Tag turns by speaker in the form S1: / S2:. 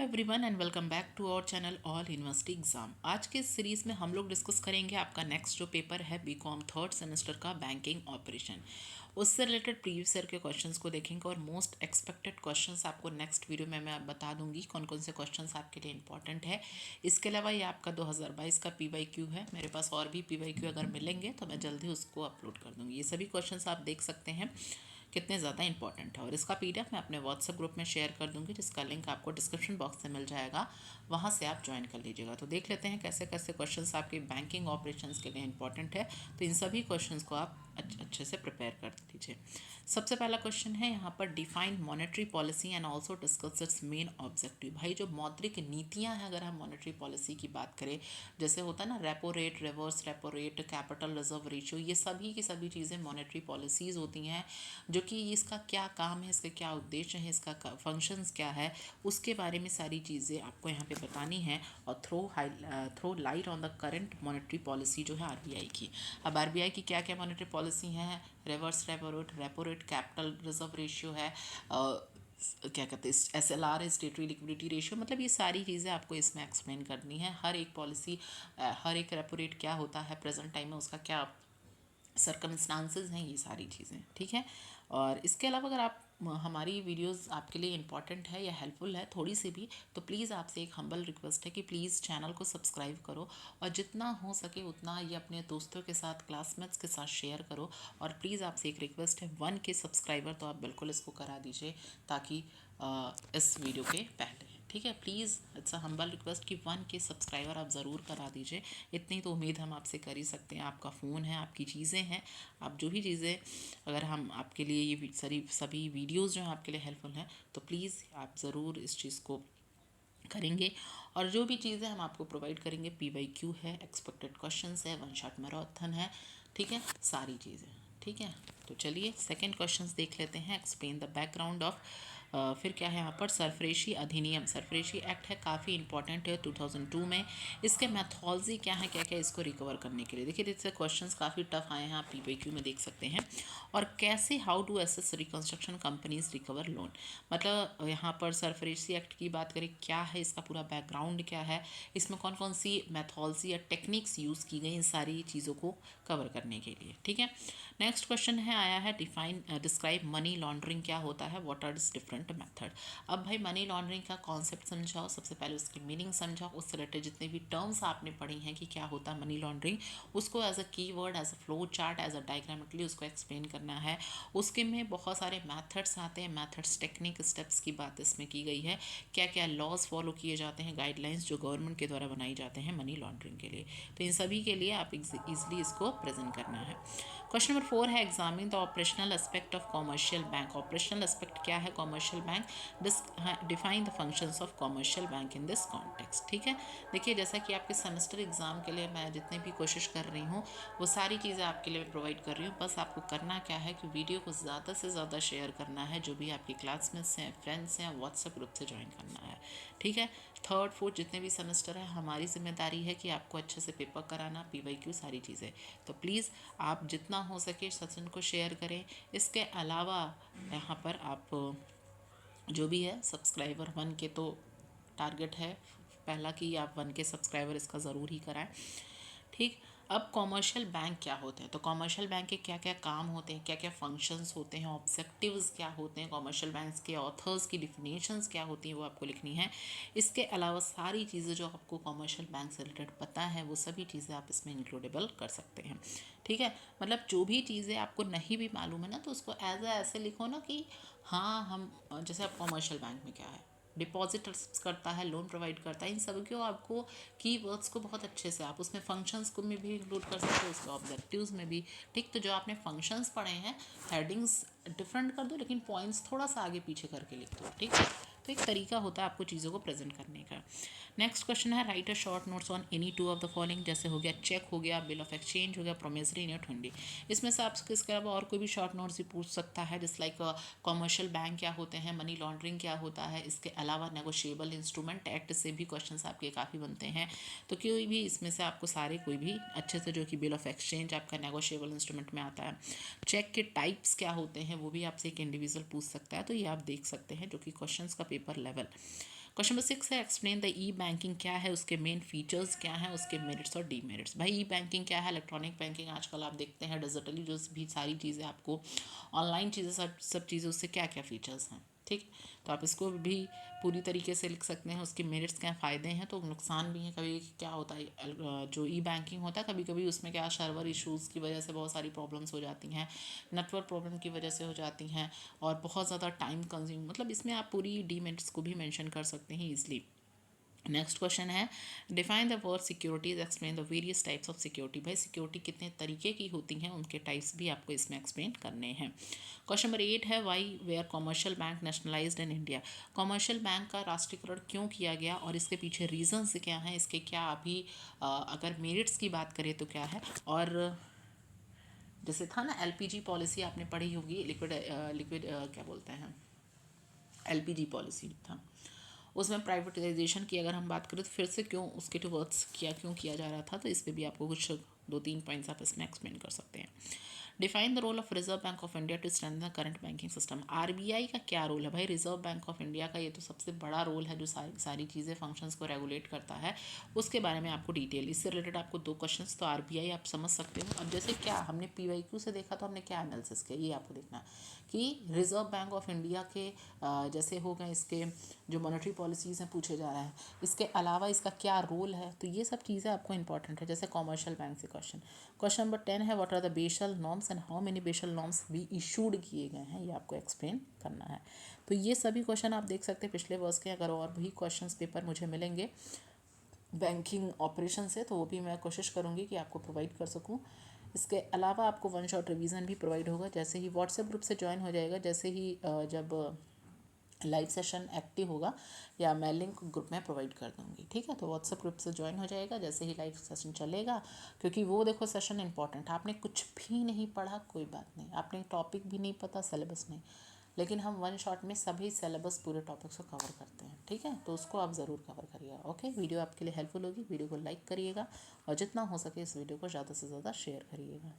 S1: Everyone and welcome back to our channel all university exam. आज के इस series में हम लोग डिस्कस करेंगे आपका नेक्स्ट जो पेपर है बीकॉम थर्ड सेमेस्टर का बैंकिंग ऑपरेशन। उससे रिलेटेड प्रीवियस ईयर के क्वेश्चंस को देखेंगे और मोस्ट एक्सपेक्टेड क्वेश्चंस आपको नेक्स्ट वीडियो में मैं बता दूंगी कौन कौन से क्वेश्चंस आपके लिए इंपॉर्टेंट है। इसके अलावा ये आपका 2022 का PYQ है, मेरे पास और भी PYQ अगर मिलेंगे तो मैं जल्दी उसको अपलोड कर दूँगी। ये सभी क्वेश्चंस आप देख सकते हैं कितने ज़्यादा इंपॉर्टेंट है और इसका PDF मैं अपने व्हाट्सएप ग्रुप में शेयर कर दूंगी, जिसका लिंक आपको डिस्क्रिप्शन बॉक्स से मिल जाएगा, वहाँ से आप ज्वाइन कर लीजिएगा। तो देख लेते हैं कैसे कैसे क्वेश्चंस आपके बैंकिंग ऑपरेशंस के लिए इंपॉर्टेंट है। तो इन सभी क्वेश्चंस को आप अच्छे से प्रिपेयर कर लीजिए। सबसे पहला क्वेश्चन है यहाँ पर, define monetary policy and also discuss it's main objective. भाई जो मौद्रिक नीतियाँ हैं, अगर हम मॉनेटरी पॉलिसी की बात करें, जैसे होता है ना repo rate, reverse repo rate, capital reserve ratio, ये सभी की सभी चीज़ें मॉनेटरी पॉलिसीज़ होती हैं, जो कि इसका क्या काम है, इसके क्या उद्देश्य है, इसका फंक्शंस क्या है, उसके बारे में सारी चीज़ें आपको यहाँ पे बतानी है और throw light on the current monetary policy जो है RBI की। अब RBI की क्या क्या मॉनेटरी पॉलिसी हैं, reverse repo rate, capital reserve ratio है, क्या कहते हैं SLR, स्टेटरी लिक्विडिटी रेशियो, मतलब ये सारी चीज़ें आपको इसमें एक्सप्लेन करनी है। हर एक पॉलिसी, हर एक रेपो रेट क्या होता है प्रेजेंट टाइम में, उसका क्या सर्कमस्टांसेस हैं, ये सारी चीज़ें, ठीक है। और इसके अलावा अगर आप हमारी वीडियोस आपके लिए इंपॉर्टेंट है या हेल्पफुल है थोड़ी सी भी, तो प्लीज़ आपसे एक हम्बल रिक्वेस्ट है कि प्लीज़ चैनल को सब्सक्राइब करो और जितना हो सके उतना ये अपने दोस्तों के साथ, क्लासमेट्स के साथ शेयर करो। और प्लीज़ आपसे एक रिक्वेस्ट है, 1K सब्सक्राइबर तो आप बिल्कुल इसको करा दीजिए, ताकि इस वीडियो के पहले, ठीक है। Please it's a humble request कि 1K सब्सक्राइबर आप ज़रूर करा दीजिए। इतनी तो उम्मीद हम आपसे कर ही सकते हैं। आपका फ़ोन है, आपकी चीज़ें हैं, आप जो भी चीज़ें, अगर हम आपके लिए ये सभी वीडियोस जो हैं आपके लिए हेल्पफुल हैं, तो प्लीज़ आप ज़रूर इस चीज़ को करेंगे। और जो भी चीज़ें हम आपको प्रोवाइड करेंगे, PYQ है, एक्सपेक्टेड क्वेश्चंस है, 1 शॉट मैराथन है, ठीक है, सारी चीज़ें, ठीक है। तो चलिए सेकंड क्वेश्चंस देख लेते हैं। एक्सप्लेन द बैकग्राउंड ऑफ, फिर क्या है यहाँ पर, सरफरेशी अधिनियम, सरफरेशी एक्ट है, काफ़ी इंपॉर्टेंट है 2002 में। इसके मैथोलॉजी क्या है, क्या क्या इसको रिकवर करने के लिए, देखिए इससे क्वेश्चंस काफ़ी टफ आए हैं, आप PYQ में देख सकते हैं। और कैसे, how to assess reconstruction companies recover loan, मतलब यहाँ पर सरफरेशी एक्ट की बात करें, क्या है इसका पूरा बैकग्राउंड, क्या है इसमें, कौन कौन सी मैथोलॉजी या टेक्निक्स यूज़ की गई इन सारी चीज़ों को कवर करने के लिए, ठीक है। नेक्स्ट क्वेश्चन है, आया है, डिस्क्राइब मनी लॉन्ड्रिंग, क्या होता है, व्हाट आर डिफरेंट मेथड। अब भाई मनी लॉन्ड्रिंग का कॉन्सेप्ट समझाओ, सबसे पहले उसकी मीनिंग समझाओ, उससे रिलेटेड जितने भी टर्म्स आपने पढ़ी हैं कि क्या होता है मनी लॉन्ड्रिंग, उसको as a keyword, as a flow chart, as a diagrammatically उसको एक्सप्लेन करना है। उसके में बहुत सारे मैथड्स आते हैं, मैथड्स, टेक्निक, स्टेप्स की बात इसमें की गई है, क्या क्या लॉज फॉलो किए जाते हैं, गाइडलाइंस जो गवर्नमेंट के द्वारा बनाई जाते हैं मनी लॉन्ड्रिंग के लिए। तो इन सभी के लिए आप इजीली इसको प्रेजेंट करना है। क्वेश्चन नंबर 4 है, examine the operational aspect of commercial bank. Operational aspect क्या है commercial bank, define the functions of commercial bank in this context, ठीक है। देखिए जैसा कि आपके सेमेस्टर एग्जाम के लिए मैं जितनी भी कोशिश कर रही हूँ, वो सारी चीज़ें आपके लिए प्रोवाइड कर रही हूँ। बस आपको करना क्या है कि वीडियो को ज़्यादा से ज़्यादा शेयर करना है, जो भी आपके क्लासमेट्स हैं, फ्रेंड्स हैं, व्हाट्सएप ग्रुप से ज्वाइन करना है, ठीक है। थर्ड फोर्थ जितने भी सेमेस्टर है, हमारी जिम्मेदारी है कि आपको अच्छे से पेपर कराना, PYQ सारी चीज़ें। तो प्लीज़ आप जितना हो सके सचिन को शेयर करें। इसके अलावा यहाँ पर आप जो भी है सब्सक्राइबर 1K तो टारगेट है पहला, कि आप 1K सब्सक्राइबर इसका ज़रूर ही कराएं, ठीक। अब कॉमर्शियल बैंक क्या होते हैं, तो कॉमर्शियल बैंक के क्या क्या काम होते हैं, क्या क्या फंक्शंस होते हैं, ऑब्जेक्टिव्स क्या होते हैं, कॉमर्शियल बैंक्स के ऑथर्स की डिफिनेशंस क्या होती हैं, वो आपको लिखनी है। इसके अलावा सारी चीज़ें जो आपको कॉमर्शियल बैंक से रिलेटेड पता है, वो सभी चीज़ें आप इसमें इंक्लूडेबल कर सकते हैं, ठीक है। मतलब जो भी चीज़ें आपको नहीं भी मालूम है ना, तो उसको एज ऐसे लिखो ना कि हाँ हम, जैसे आप कॉमर्शियल बैंक में क्या है, डिपॉजिट करता है, लोन प्रोवाइड करता है, इन सब को आपको कीवर्ड्स को बहुत अच्छे से आप उसमें फंक्शंस को में भी इंक्लूड कर सकते हो, उसके ऑब्जेक्टिव्स में भी, ठीक। तो जो आपने फंक्शंस पढ़े हैं, हेडिंग्स डिफरेंट कर दो, लेकिन पॉइंट्स थोड़ा सा आगे पीछे करके लिख दो, ठीक है। तो एक तरीका होता है आपको चीज़ों को प्रेजेंट करने का। नेक्स्ट क्वेश्चन है, right a short notes on any two of the following, जैसे हो गया चेक, हो गया बिल ऑफ एक्सचेंज, हो गया प्रोमिसरी नोट, हुंडी। इसमें से आप इसके अलावा और कोई भी शॉर्ट नोट्स भी पूछ सकता है, जैसे लाइक कॉमर्शियल बैंक क्या होते हैं, मनी लॉन्ड्रिंग क्या होता है, इसके अलावा नेगोशिएबल इंस्ट्रूमेंट एक्ट से भी क्वेश्चंस आपके काफ़ी बनते हैं। तो कोई भी इसमें से आपको सारे कोई भी अच्छे से, जो कि बिल ऑफ एक्सचेंज आपका नेगोशिएबल इंस्ट्रूमेंट में आता है, चेक के टाइप्स क्या होते हैं वो भी आपसे एक इंडिविजुअल पूछ सकता है, तो ये आप देख सकते हैं, जो कि क्वेश्चंस का पेपर लेवल। क्वेश्चन नंबर 6 है एक्सप्लेन द ई बैंकिंग क्या है, उसके मेन फीचर्स क्या हैं, उसके मेरिट्स और डीमेरिट्स। भाई ई बैंकिंग क्या है? इलेक्ट्रॉनिक बैंकिंग आजकल आप देखते हैं डिजिटली जो भी सारी चीज़ें आपको ऑनलाइन चीज़ें सब चीज़ें, उससे क्या क्या फीचर्स हैं, ठीक। तो आप इसको भी पूरी तरीके से लिख सकते हैं। उसके मेरिट्स क्या फ़ायदे हैं तो नुकसान भी हैं। कभी क्या होता है जो ई बैंकिंग होता है कभी कभी उसमें क्या सर्वर इश्यूज़ की वजह से बहुत सारी प्रॉब्लम्स हो जाती हैं, नेटवर्क प्रॉब्लम की वजह से हो जाती हैं, और बहुत ज़्यादा टाइम कंज्यूम, मतलब इसमें आप पूरी डीमेरिट्स को भी मेंशन कर सकते हैं ईजिली। नेक्स्ट क्वेश्चन है define the word securities explain the various types of security. भाई सिक्योरिटी कितने तरीके की होती हैं, उनके टाइप्स भी आपको इसमें एक्सप्लेन करने हैं। क्वेश्चन नंबर 8 है why were commercial bank nationalised in India. Commercial bank का राष्ट्रीयकरण क्यों किया गया और इसके पीछे रीजंस क्या हैं, इसके क्या अभी अगर मेरिट्स की बात करें तो क्या है। और जैसे था ना एलपीजी पॉलिसी आपने पढ़ी होगी, लिक्विड लिक्विड क्या बोलते हैं, एलपीजी पॉलिसी था, उसमें प्राइवेटाइजेशन की अगर हम बात करें तो फिर से क्यों उसके टुवर्ड्स क्यों किया जा रहा था, तो इस पर भी आपको कुछ 2-3 पॉइंट्स आप इसमें एक्सप्लेन कर सकते हैं। Define the role of Reserve Bank of India to strengthen current banking system. RBI का क्या रोल है? भाई रिजर्व बैंक ऑफ इंडिया का ये तो सबसे बड़ा रोल है जो सारी सारी चीज़ें फंक्शंस को रेगुलेट करता है, उसके बारे में आपको डिटेल, इससे रिलेटेड आपको 2 क्वेश्चंस तो आरबीआई आप समझ सकते हो। अब जैसे क्या हमने पीवाईक्यू से देखा तो हमने क्या एनालिसिस किया ये आपको देखना है कि रिजर्व बैंक ऑफ इंडिया के जैसे हो गए इसके जो मॉनेटरी पॉलिसीज़ हैं पूछे जा रहा है, इसके अलावा इसका क्या रोल है, तो ये सब चीज़ें आपको इंपॉर्टेंट है। जैसे कॉमर्शियल बैंक से क्वेश्चन नंबर 10 है what are the Basel norms and how many Basel norms भी इशूड किए गए हैं, ये आपको एक्सप्लेन करना है। तो ये सभी क्वेश्चन आप देख सकते हैं पिछले वर्ष के। अगर और भी क्वेश्चन पेपर मुझे मिलेंगे बैंकिंग ऑपरेशन से तो वो भी मैं कोशिश करूँगी कि आपको प्रोवाइड कर सकूँ। इसके अलावा आपको वन शॉट रिवीजन भी प्रोवाइड होगा, जैसे ही व्हाट्सएप ग्रुप से ज्वाइन हो जाएगा, जैसे ही जब लाइव सेशन एक्टिव होगा या मैं लिंक ग्रुप में प्रोवाइड कर दूँगी, ठीक है। तो व्हाट्सएप ग्रुप से ज्वाइन हो जाएगा जैसे ही लाइव सेशन चलेगा, क्योंकि वो देखो सेशन इंपॉर्टेंट है। आपने कुछ भी नहीं पढ़ा कोई बात नहीं, आपने टॉपिक भी नहीं पता, सिलेबस नहीं, लेकिन हम वन शॉट में सभी सिलेबस पूरे टॉपिक्स को कवर करते हैं, ठीक है। तो उसको आप ज़रूर कवर करिएगा। ओके, वीडियो आपके लिए हेल्पफुल होगी, वीडियो को लाइक करिएगा और जितना हो सके इस वीडियो को ज़्यादा से ज़्यादा शेयर करिएगा।